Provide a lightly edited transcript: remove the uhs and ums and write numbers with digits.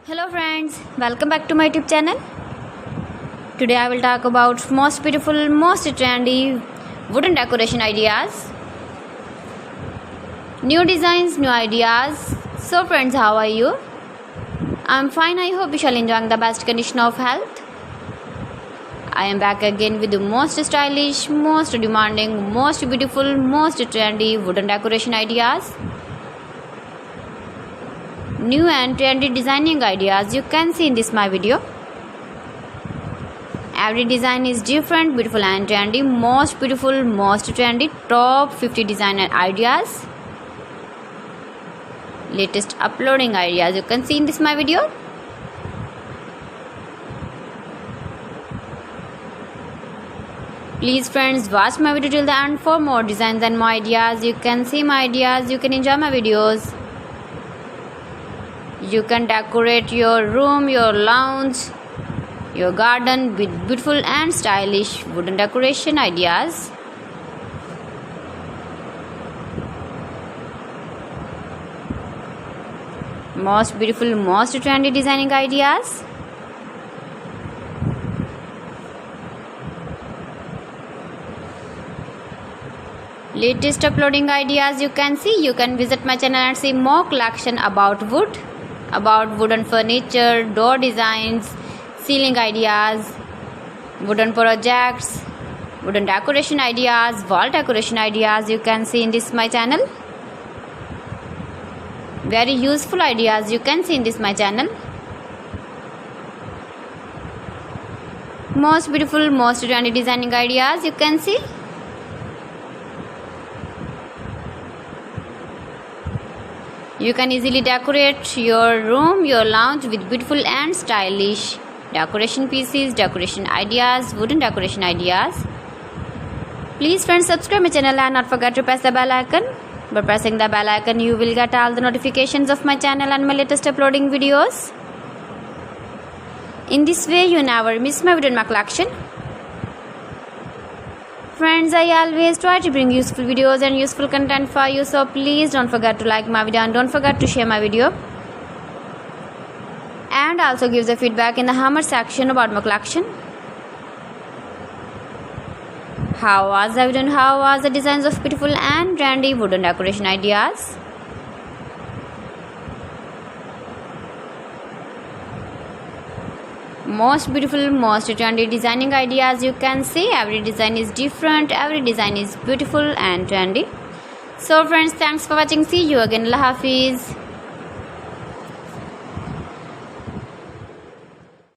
Hello friends, welcome back to my YouTube channel. Today I will talk about most beautiful, most trendy wooden decoration ideas. New designs, new ideas. So friends, how are you? I'm fine. I hope you shall enjoy the best condition of health. I am back again with the most stylish, most demanding, most beautiful, most trendy wooden decoration ideas. New and trendy designing ideas you can see in this my video. Every design is different, beautiful and trendy. Most beautiful, most trendy, top 50 designer ideas. Latest uploading ideas you can see in this my video. Please friends, watch my video till the end for more designs and more ideas. You can see my ideas, you can enjoy my videos. You can decorate your room, your lounge, your garden with beautiful and stylish wooden decoration ideas. Most beautiful, most trendy designing ideas. Latest uploading ideas you can see. You can visit my channel and see more collection about wood, about wooden furniture, door designs, ceiling ideas, wooden projects, wooden decoration ideas, wall decoration ideas you can see in this my channel. Very useful ideas you can see in this my channel. Most beautiful, most trendy designing ideas you can see. You can easily decorate your room, your lounge with beautiful and stylish decoration pieces, decoration ideas, wooden decoration ideas. Please friends, subscribe my channel and not forget to press the bell icon. By pressing the bell icon, you will get all the notifications of my channel and my latest uploading videos. In this way, you never miss my video in my collection. Friends, I always try to bring useful videos and useful content for you, so please don't forget to like my video and don't forget to share my video. And also give the feedback in the comment section about my collection. How was the video and how was the designs of beautiful and trendy wooden decoration ideas? Most beautiful, most trendy designing ideas you can see. Every design is different, every design is beautiful and trendy. So friends, thanks for watching. See you again. Allah Hafiz.